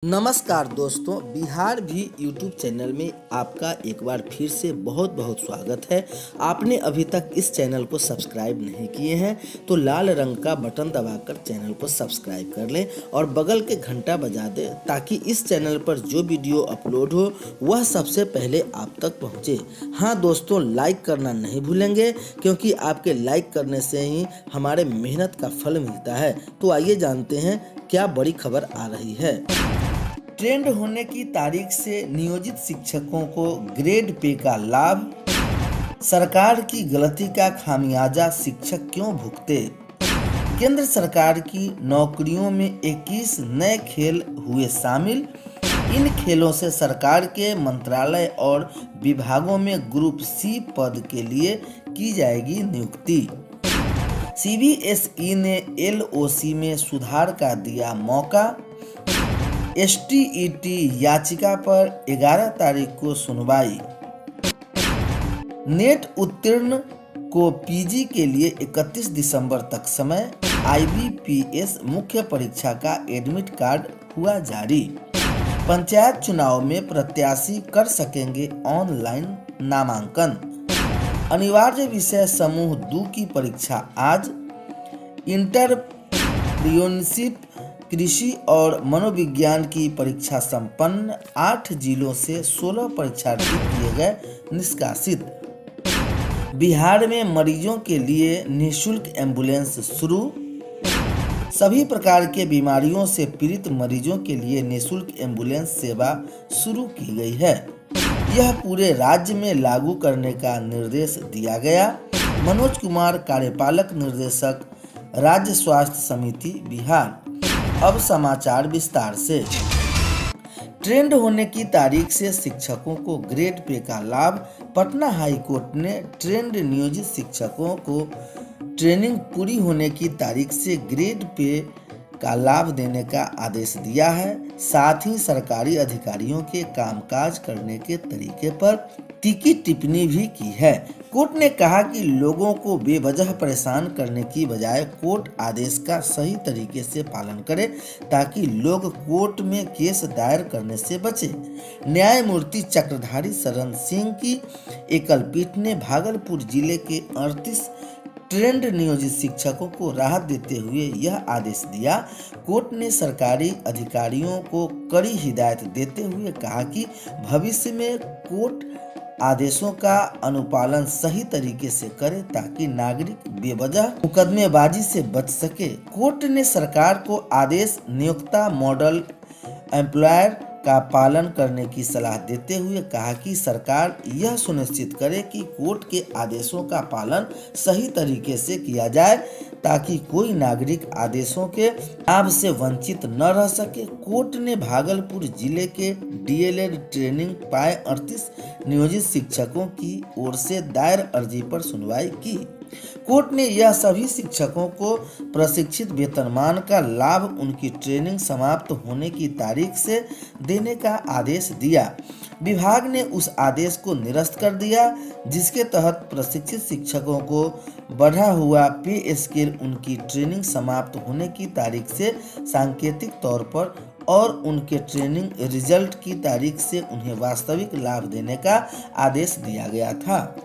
नमस्कार दोस्तों, बिहार भी यूट्यूब चैनल में आपका एक बार फिर से बहुत बहुत स्वागत है। आपने अभी तक इस चैनल को सब्सक्राइब नहीं किए हैं तो लाल रंग का बटन दबाकर चैनल को सब्सक्राइब कर लें और बगल के घंटा बजा दें ताकि इस चैनल पर जो वीडियो अपलोड हो वह सबसे पहले आप तक पहुंचे। हाँ दोस्तों, लाइक करना नहीं भूलेंगे क्योंकि आपके लाइक करने से ही हमारे मेहनत का फल मिलता है। तो आइए जानते हैं क्या बड़ी खबर आ रही है। ट्रेंड होने की तारीख से नियोजित शिक्षकों को ग्रेड पे का लाभ, सरकार की गलती का खामियाजा शिक्षक क्यों भुगते। केंद्र सरकार की नौकरियों में 21 नए खेल हुए शामिल। इन खेलों से सरकार के मंत्रालय और विभागों में ग्रुप सी पद के लिए की जाएगी नियुक्ति। सीबीएसई ने एलओसी में सुधार का दिया मौका। एसटीईटी याचिका पर 11 तारीख को सुनवाई। नेट उत्तीर्ण को पीजी के लिए 31 दिसंबर तक समय। आईबीपीएस मुख्य परीक्षा का एडमिट कार्ड हुआ जारी। पंचायत चुनाव में प्रत्याशी कर सकेंगे ऑनलाइन नामांकन। अनिवार्य विषय समूह 2 की परीक्षा आज। इंटरप्रेन्योरशिप, कृषि और मनोविज्ञान की परीक्षा संपन्न। 8 जिलों से 16 परीक्षार्थी किए गए निष्कासित। बिहार में मरीजों के लिए निःशुल्क एम्बुलेंस शुरू। सभी प्रकार के बीमारियों से पीड़ित मरीजों के लिए निःशुल्क एम्बुलेंस सेवा शुरू की गई है। यह पूरे राज्य में लागू करने का निर्देश दिया गया। मनोज कुमार, कार्यपालक निर्देशक, राज्य स्वास्थ्य समिति बिहार। अब समाचार विस्तार से। ट्रेंड होने की तारीख से शिक्षकों को ग्रेड पे का लाभ। पटना हाई कोर्ट ने ट्रेंड नियोजित शिक्षकों को ट्रेनिंग पूरी होने की तारीख से ग्रेड पे का लाभ देने का आदेश दिया है। साथ ही सरकारी अधिकारियों के कामकाज करने के तरीके पर तीखी टिप्पणी भी की है। कोर्ट ने कहा कि लोगों को बेवजह परेशान करने की बजाय कोर्ट आदेश का सही तरीके से पालन करें ताकि लोग कोर्ट में केस दायर करने से बचे। न्यायमूर्ति चक्रधारी शरण सिंह की एकल पीठ ने भागलपुर जिले के 38 ट्रेंड नियोजित शिक्षकों को राहत देते हुए यह आदेश दिया। कोर्ट ने सरकारी अधिकारियों को कड़ी हिदायत देते हुए कहा कि भविष्य में कोर्ट आदेशों का अनुपालन सही तरीके से करे ताकि नागरिक बेवजह मुकदमेबाजी से बच सके। कोर्ट ने सरकार को आदेश नियोक्ता मॉडल एम्प्लॉयर का पालन करने की सलाह देते हुए कहा कि सरकार यह सुनिश्चित करे कि कोर्ट के आदेशों का पालन सही तरीके से किया जाए ताकि कोई नागरिक आदेशों के लाभ से वंचित न रह सके। कोर्ट ने भागलपुर जिले के डीएलएड ट्रेनिंग पाए 38 नियोजित शिक्षकों की ओर से दायर अर्जी पर सुनवाई की। कोर्ट ने यह सभी शिक्षकों को प्रशिक्षित वेतनमान का लाभ उनकी ट्रेनिंग समाप्त होने की तारीख से देने का आदेश दिया। विभाग ने उस आदेश को निरस्त कर दिया जिसके तहत प्रशिक्षित शिक्षकों को बढ़ा हुआ पे स्केल उनकी ट्रेनिंग समाप्त होने की तारीख से सांकेतिक तौर पर और उनके ट्रेनिंग रिजल्ट की तारीख से उन्हें वास्तविक लाभ देने का आदेश दिया गया था।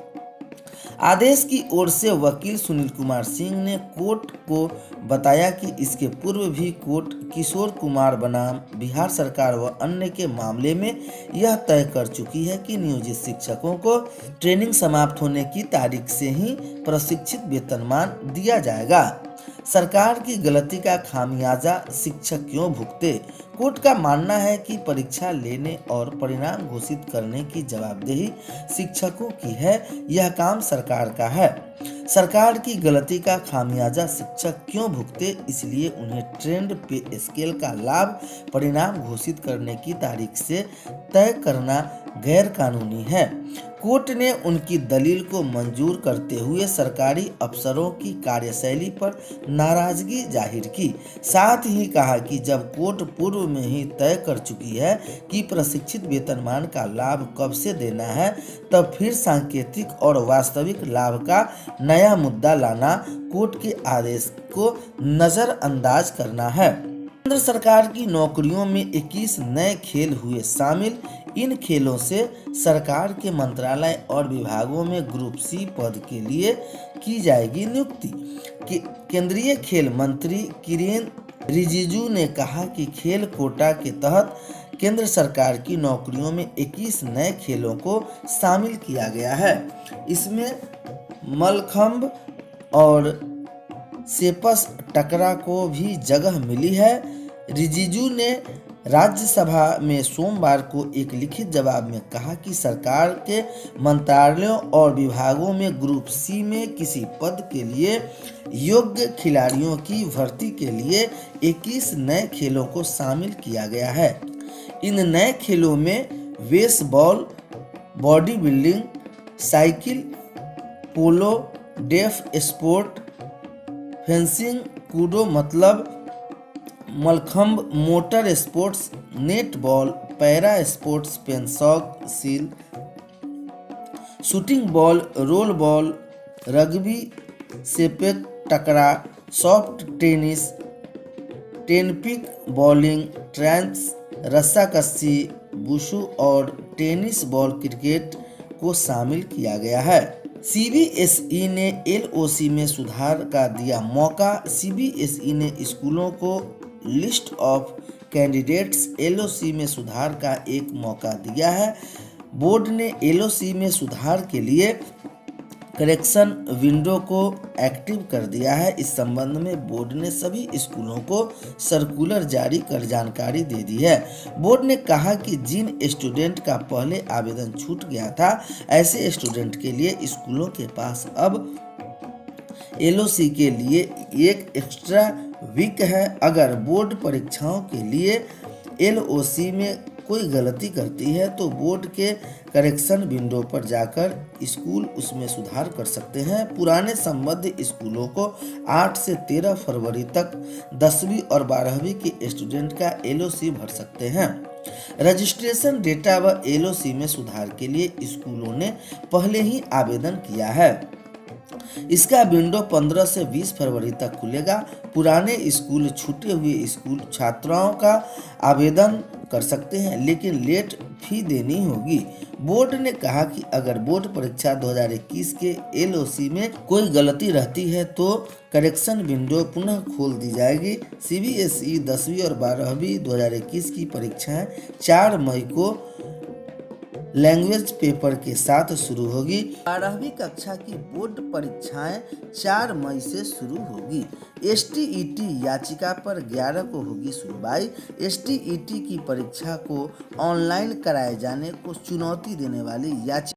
आदेश की ओर से वकील सुनील कुमार सिंह ने कोर्ट को बताया कि इसके पूर्व भी कोर्ट किशोर कुमार बनाम बिहार सरकार व अन्य के मामले में यह तय कर चुकी है कि नियोजित शिक्षकों को ट्रेनिंग समाप्त होने की तारीख से ही प्रशिक्षित वेतनमान दिया जाएगा। सरकार की गलती का खामियाजा शिक्षक क्यों भुगते। कोर्ट का मानना है कि परीक्षा लेने और परिणाम घोषित करने की जवाबदेही शिक्षकों की है। यह काम सरकार का है। सरकार की गलती का खामियाजा शिक्षक क्यों भुगते, इसलिए उन्हें ट्रेंड पे स्केल का लाभ परिणाम घोषित करने की तारीख से तय करना गैर कानूनी है। कोर्ट ने उनकी दलील को मंजूर करते हुए सरकारी अफसरों की कार्यशैली पर नाराजगी जाहिर की। साथ ही कहा कि जब कोर्ट पूर्व में ही तय कर चुकी है कि प्रशिक्षित वेतनमान का लाभ कब से देना है, तब फिर सांकेतिक और वास्तविक लाभ का नया मुद्दा लाना कोर्ट के आदेश को नजरअंदाज करना है। केंद्र सरकार की नौकरियों में 21 नए खेल हुए शामिल। इन खेलों से सरकार के मंत्रालय और विभागों में ग्रुप सी पद के लिए की जाएगी नियुक्ति। केंद्रीय खेल मंत्री किरेन रिजिजू ने कहा कि खेल कोटा के तहत केंद्र सरकार की नौकरियों में 21 नए खेलों को शामिल किया गया है। इसमें मलखंब और सेपस टकरा को भी जगह मिली है। रिजिजू ने राज्यसभा में सोमवार को एक लिखित जवाब में कहा कि सरकार के मंत्रालयों और विभागों में ग्रुप सी में किसी पद के लिए योग्य खिलाड़ियों की भर्ती के लिए 21 नए खेलों को शामिल किया गया है। इन नए खेलों में baseball, body building, cycle, polo, deaf sport, fencing, kudo मतलब mallakhamb, motor sports, netball, para sports, पेंसिल, shooting ball, roll ball, rugby, sepak takraw, soft tennis, tenpin bowling, ट्रैंस, रस्साकशी, वुशु और टेनिस बॉल क्रिकेट को शामिल किया गया है। सीबीएसई ने एलओसी में सुधार का दिया मौका। सीबीएसई ने स्कूलों को लिस्ट ऑफ कैंडिडेट्स एलओसी में सुधार का एक मौका दिया है। बोर्ड ने एलओसी में सुधार के लिए करेक्शन विंडो को एक्टिव कर दिया है। इस संबंध में बोर्ड ने सभी स्कूलों को सर्कुलर जारी कर जानकारी दे दी है। बोर्ड ने कहा कि जिन स्टूडेंट का पहले आवेदन छूट गया था, ऐसे स्टूडेंट के लिए स्कूलों के पास अब एलओसी के लिए एक एक्स्ट्रा वीक है। अगर बोर्ड परीक्षाओं के लिए एलओसी में कोई गलती करती है तो बोर्ड के करेक्शन विंडो पर जाकर स्कूल उसमें सुधार कर सकते हैं। पुराने संबद्ध स्कूलों को 8 से 13 फरवरी तक 10वीं और 12वीं के स्टूडेंट का एलओसी भर सकते हैं। रजिस्ट्रेशन डेटा व एलओसी में सुधार के लिए स्कूलों ने पहले ही आवेदन किया है। इसका विंडो 15 से 20 फरवरी तक खुलेगा। पुराने स्कूल छूटे हुए स्कूल छात्राओं का आवेदन कर सकते हैं, लेकिन लेट फी देनी होगी। बोर्ड ने कहा कि अगर बोर्ड परीक्षा 2021 के एलओसी में कोई गलती रहती है तो करेक्शन विंडो पुनः खोल दी जाएगी। सीबीएसई 10वीं और 12वीं 2021 की परीक्षाएं 4 मई को लैंग्वेज पेपर के साथ शुरू होगी। 12वीं कक्षा की बोर्ड परीक्षाएं 4 मई से शुरू होगी। एसटीईटी याचिका पर 11 को होगी सुनवाई। एसटीईटी की परीक्षा को ऑनलाइन कराए जाने को चुनौती देने वाली याचिका